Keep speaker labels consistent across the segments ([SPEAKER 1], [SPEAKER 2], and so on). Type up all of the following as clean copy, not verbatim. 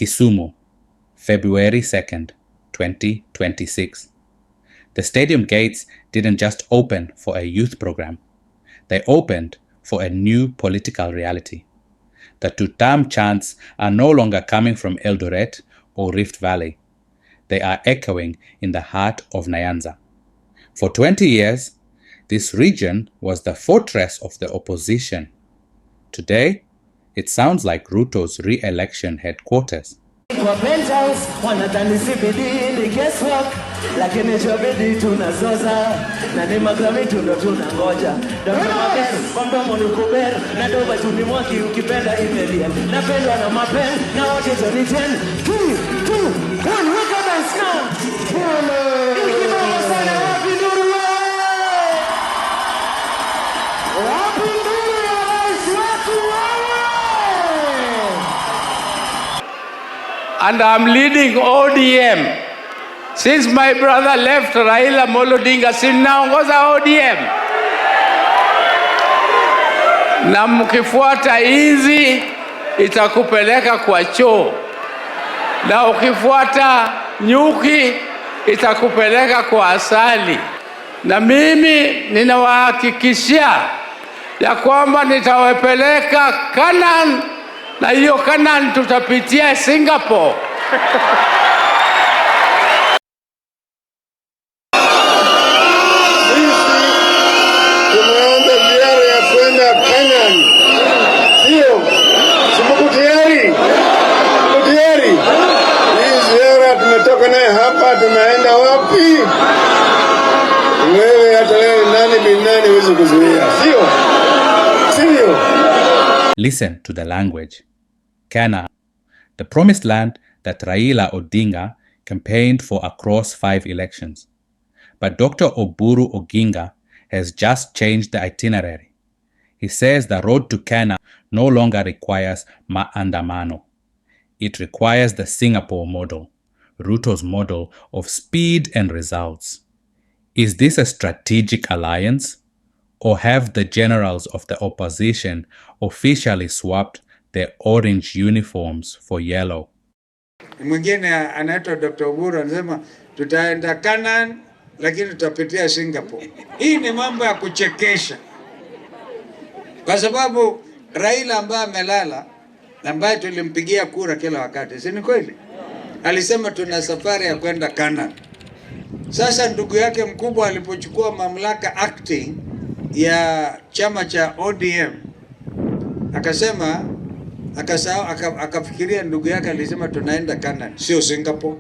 [SPEAKER 1] Kisumu, February 2nd, 2026. The stadium gates didn't just open for a youth program. They opened for a new political reality. The two-term chants are no longer coming from Eldoret or Rift Valley. They are echoing in the heart of Nyanza. For 20 years, this region was the fortress of the opposition. Today, it sounds like Ruto's re-election headquarters.
[SPEAKER 2] And I'm leading ODM. Since my brother left, Raila Amolo Odinga, sinaongoza ODM. Na mkifuata hizi itakupeleka kwa choo. Na ukifuata nyuki itakupeleka kwa asali. Na mimi ninawahakikishia ya kwamba nitawapeleka Canaan, na hiyo Canaan tutapitia Singapore.
[SPEAKER 3] Tumeanza ziara ya kwenda Canaan. Sio? Simuko tayari? Simuko tayari? Hii ziara tumetoka naye hapa, tunaenda wapi? Wewe hata leo nani binani huwezi kuzuia. Sio? Sio?
[SPEAKER 1] Listen to the language. Canaan, the promised land that Raila Odinga campaigned for across 5 elections. But Dr. Oburu Oginga has just changed the itinerary. He says the road to Canaan no longer requires maandamano. It requires the Singapore model, Ruto's model of speed and results. Is this a strategic alliance? Or have the generals of the opposition officially swapped their orange uniforms for yellow?
[SPEAKER 3] Mwingine anaitwa Dr. Oburu anasema tutaenda Canaan lakini tutapitia Singapore. Hii ni mambo ya kuchekesha. Kwa sababu Raila ambaye amelala, ambaye tulimpigia kura kila wakati, si ni kweli? Alisema tuna safari ya kwenda Canaan. Sasa ndugu yake mkubwa alipochukua mamlaka acting ya chama cha ODM, akasema akafikiria ndugu yake alisema tunaenda Canaan, sio Singapore.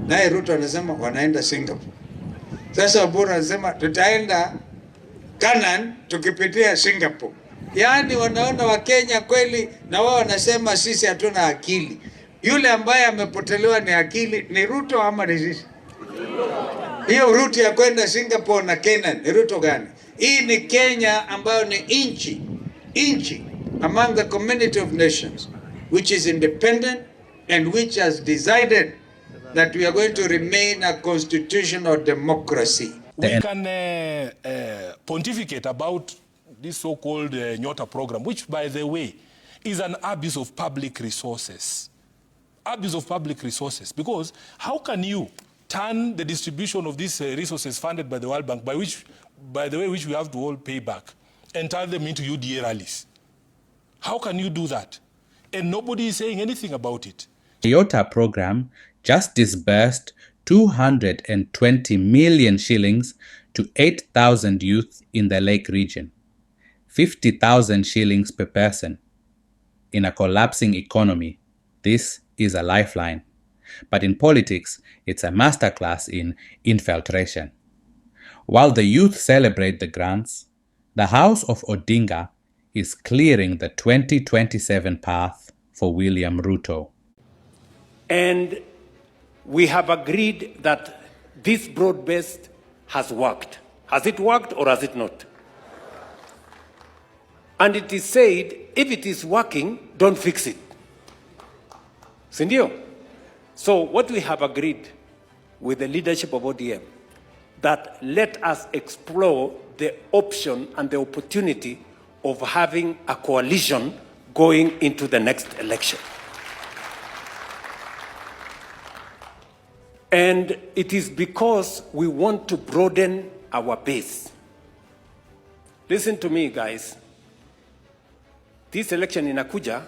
[SPEAKER 3] Naye Ruto anasema wanaenda Singapore. Sasa Oburu anasema tutaenda Canaan tukipitia Singapore. Yaani wanaona Wakenya kweli, na wao wanasema sisi hatuna akili. Yule ambaye amepotelewa ni akili ni Ruto ama ni sisi? Hiyo route ya kwenda Singapore na Canaan ni Ruto gani? Hii ni Kenya ambayo ni inchi among the community of nations, which is independent and which has decided that we are going to remain a constitutional democracy.
[SPEAKER 4] We can pontificate about this so-called Nyota program, which, by the way, is an abuse of public resources. Abuse of public resources. Because how can you turn the distribution of these resources funded by the World Bank, by the way, which we have to all pay back, and turn them into UDA rallies? How can you do that? And nobody is saying anything about it.
[SPEAKER 1] The Nyota program just disbursed 220 million shillings to 8,000 youth in the Lake region, 50,000 shillings per person. In a collapsing economy, this is a lifeline. But in politics, it's a masterclass in infiltration. While the youth celebrate the grants, the House of Odinga is clearing the 2027 path for William Ruto.
[SPEAKER 5] And we have agreed that this broad-based has worked. Has it worked or has it not? And it is said, if it is working, don't fix it. Sindio? So what we have agreed with the leadership of ODM, that let us explore the option and the opportunity of having a coalition going into the next election. And it is because we want to broaden our base. Listen to me, guys. This election in Abuja,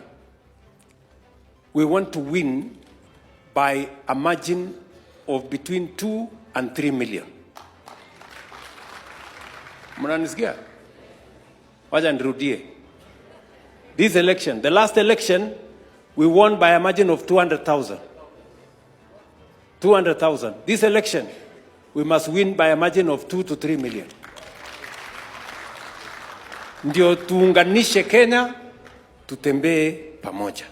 [SPEAKER 5] we want to win by a margin of between 2 and 3 million. Mnanisikia? Wacha nirudie. This election, the last election, we won by a margin of 200,000. 200,000. This election, we must win by a margin of 2 to 3 million. Ndio tuunganishe Kenya, tutembee pamoja.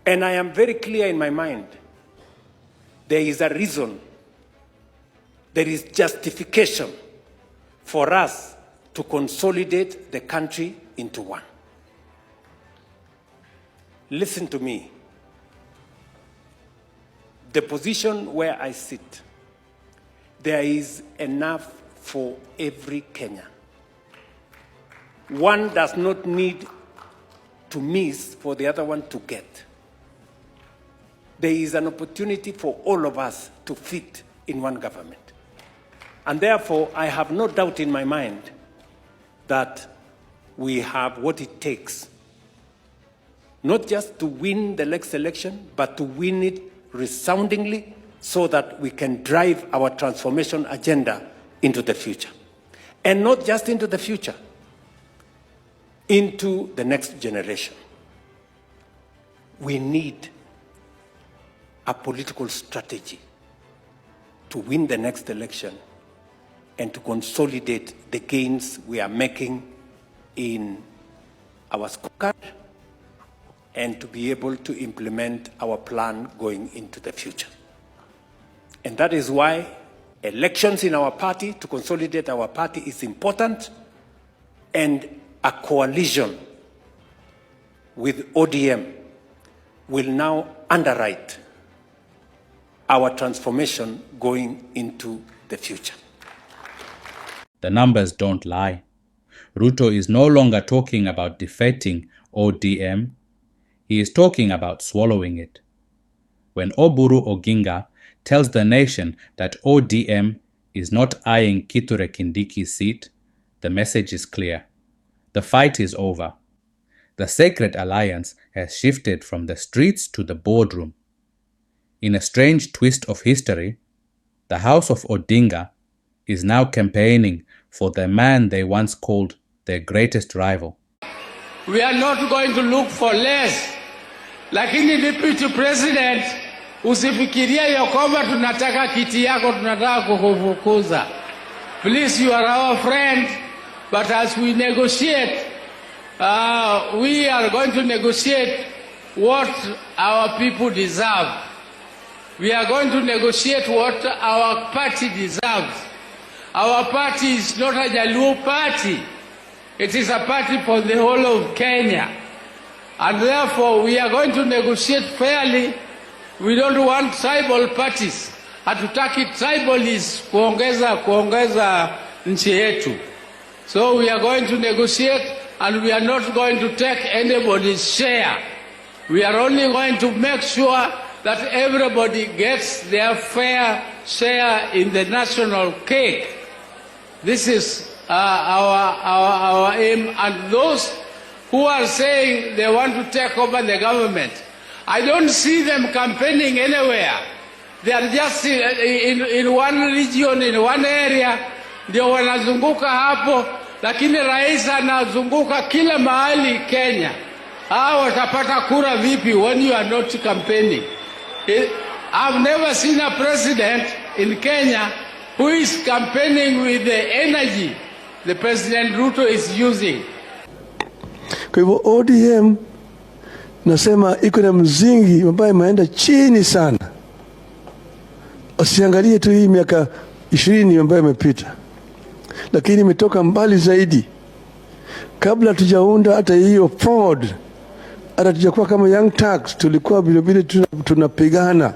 [SPEAKER 5] And I am very clear in my mind. There is a reason, there is justification for us to consolidate the country into one. Listen to me. The position where I sit, there is enough for every Kenyan. One does not need to miss for the other one to get. There is an opportunity for all of us to fit in one government. And therefore, I have no doubt in my mind that we have what it takes, not just to win the next election, but to win it resoundingly so that we can drive our transformation agenda into the future. And not just into the future, into the next generation. We need a political strategy to win the next election and to consolidate the gains we are making in our scorecard and to be able to implement our plan going into the future. And that is why elections in our party, to consolidate our party, is important, and a coalition with ODM will now underwrite our transformation going into the future.
[SPEAKER 1] The numbers don't lie. Ruto is no longer talking about defeating ODM. He is talking about swallowing it. When Oburu Oginga tells the nation that ODM is not eyeing Kithure Kindiki's seat, the message is clear. The fight is over. The sacred alliance has shifted from the streets to the boardroom. In a strange twist of history, the House of Odinga is now campaigning for the man they once called their greatest rival.
[SPEAKER 2] We are not going to look for less. Lakini Deputy President, usifikiria ya kwamba tunataka kiti yako, tunataka kukufukuza. Please, you are our friend, but as we negotiate, we are going to negotiate what our people deserve. We are going to negotiate what our party deserves. Our party is not a Jaluo party. It is a party for the whole of Kenya. And therefore, we are going to negotiate fairly. We don't want tribal parties. Hatutaki tribalists kuongeza nchi yetu. So we are going to negotiate, and we are not going to take anybody's share. We are only going to make sure that everybody gets their fair share in the national cake. This is our aim. And those who are saying they want to take over the government, I don't see them campaigning anywhere. They are just in one region, in one area, ndio wanazunguka hapo, lakini rais anazunguka kila mahali Kenya. Hao watapata kura vipi when you are not campaigning? I've never seen a president in Kenya who is campaigning with the energy the President Ruto is using.
[SPEAKER 6] Kwa hivyo ODM nasema iko na mzingi ambayo imeenda chini sana. Usiangalie tu hii miaka 20 ambayo imepita, lakini imetoka mbali zaidi. Kabla tujaunda hata hiyo Ford, hata tujakuwa kama Young Turks, tulikuwa vile tunapigana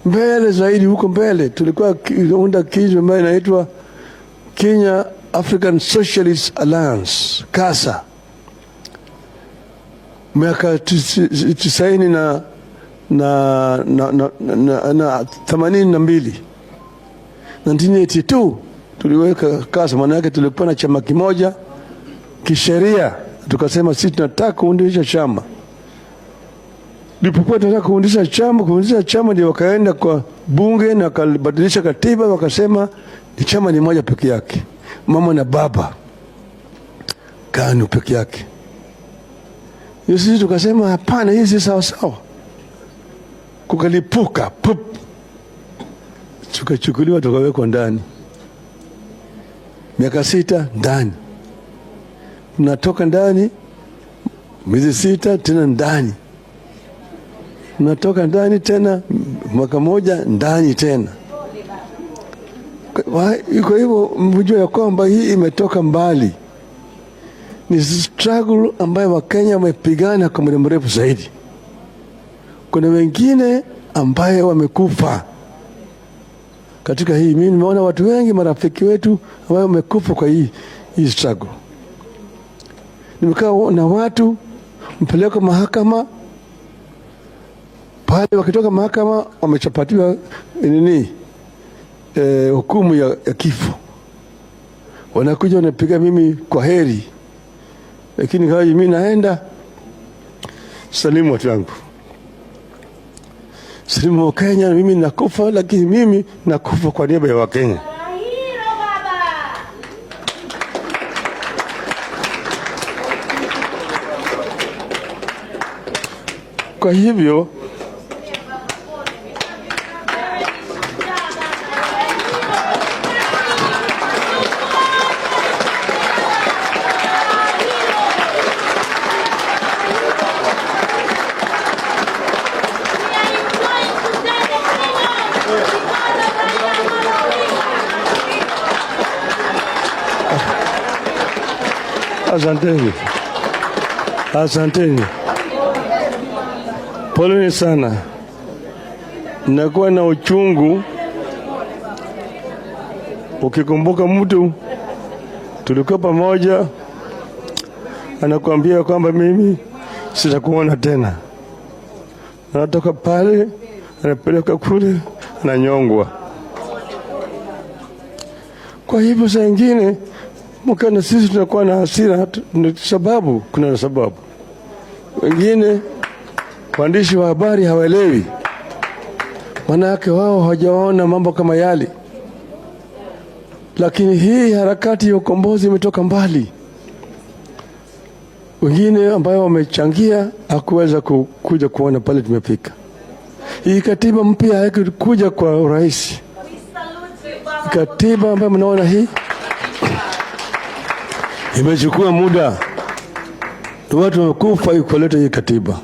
[SPEAKER 6] mbele zaidi. Huko mbele tulikuwa kuunda kitu ambayo inaitwa Kenya African Socialist Alliance, KASA. Miaka 90 na 82. 1982 tuliweka kasa, maana yake tulikuwa na chama kimoja kisheria, tukasema sisi tunataka kuundisha chama. Tulipokuwa tunataka kuundisha chama ndio wakaenda kwa bunge na wakabadilisha katiba, wakasema ni chama ni moja peke yake, mama na baba KANU peke yake. Sisi tukasema hapana, hii si sawa sawa. Kukalipuka pup, tukachukuliwa tukawekwa ndani, miaka 6 ndani, tunatoka ndani miezi 6 tena ndani, tunatoka ndani tena mwaka 1 ndani tena. Kwa hivyo mjue ya kwamba hii imetoka mbali, ni struggle ambayo Wakenya wamepigana kwa muda mrefu zaidi. Kuna wengine ambaye wamekufa katika hii. Mimi nimeona watu wengi, marafiki wetu ambao wamekufa kwa hii struggle. Nimekaa na watu mpeleka mahakama pale, wakitoka mahakama wamechapatiwa hukumu ya kifo, wanakuja wanapiga mimi kwa heri, lakini kama mimi naenda salimu watu wangu, salimu wa Kenya, mimi nakufa, lakini mimi nakufa kwa niaba ya Wakenya. Kwa hivyo asanteni, poleni sana. Nakuwa na uchungu ukikumbuka mtu tulikuwa pamoja anakuambia kwamba mimi sitakuona tena, anatoka pale anapeleka kule ananyongwa. Kwa hivyo saa ingine mkana sisi tunakuwa na hasira, sababu kuna sababu. Wengine waandishi wa habari hawaelewi, maana yake wao hawajaona mambo kama yale. Lakini hii harakati ya ukombozi imetoka mbali. Wengine ambao wamechangia hakuweza kuja kuona pale tumefika. Hii katiba mpya haikuja kwa urahisi. Katiba ambayo mnaona hii imechukua muda, watu wamekufa kuleta hii katiba.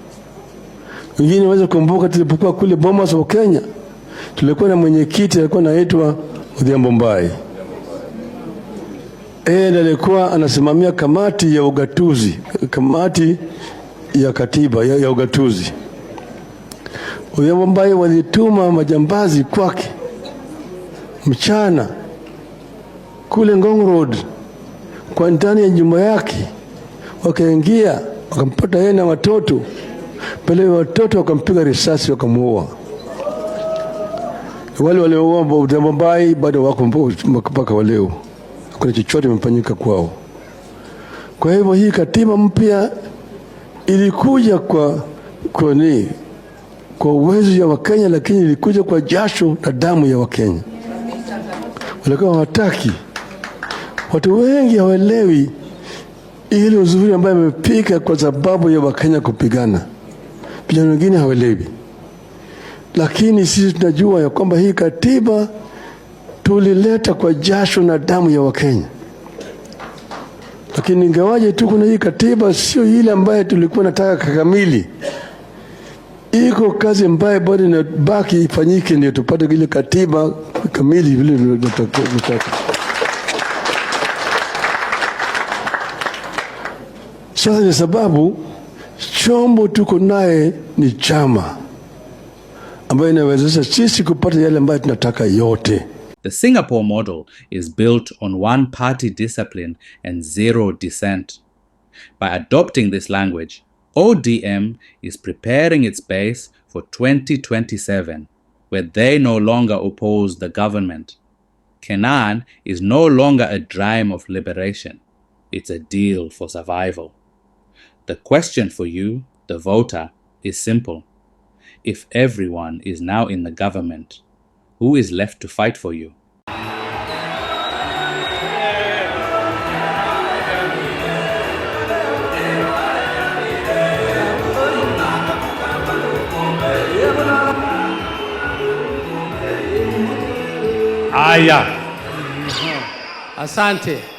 [SPEAKER 6] Wengine waweza kumbuka tulipokuwa kule Bomas wa Kenya, tulikuwa na mwenyekiti alikuwa anaitwa Odhiambo Mbai. Alikuwa anasimamia kamati ya ugatuzi, kamati ya katiba ya ugatuzi. Odhiambo Mbai walituma majambazi kwake mchana kule Ngong Road, kwa ndani ya nyumba yake, wakaingia wakampata yeye na watoto. Pale watoto wakampiga risasi wakamuua. Wale walioua Odhiambo Mbai bado wako mpaka leo, kuna chochote kimefanyika kwao. Kwa hivyo hii katiba mpya ilikuja kwa uwezo ya Wakenya, lakini ilikuja kwa jasho na damu ya Wakenya. Walikuwa hawataki. Watu wengi hawaelewi ile uzuri ambayo imepika kwa sababu ya Wakenya kupigana. Vijana wengine hawaelewi. Lakini sisi tunajua ya kwamba hii katiba tulileta kwa jasho na damu ya Wakenya. Lakini ingawaje tu kuna hii katiba, sio ile ambayo tulikuwa nataka kamili. Iko kazi ambayo bado inabaki ifanyike ndio tupate ile katiba kamili vile tunataka. Sasa ni sababu chombo tuko naye ni chama ambayo inawezesha sisi kupata yale ambayo tunataka yote.
[SPEAKER 1] The Singapore model is built on one-party discipline and zero dissent. By adopting this language, ODM is preparing its base for 2027, where they no longer oppose the government. Canaan is no longer a dream of liberation. It's a deal for survival. The question for you, the voter, is simple. If everyone is now in the government, who is left to fight for you?
[SPEAKER 2] Aya. Asante.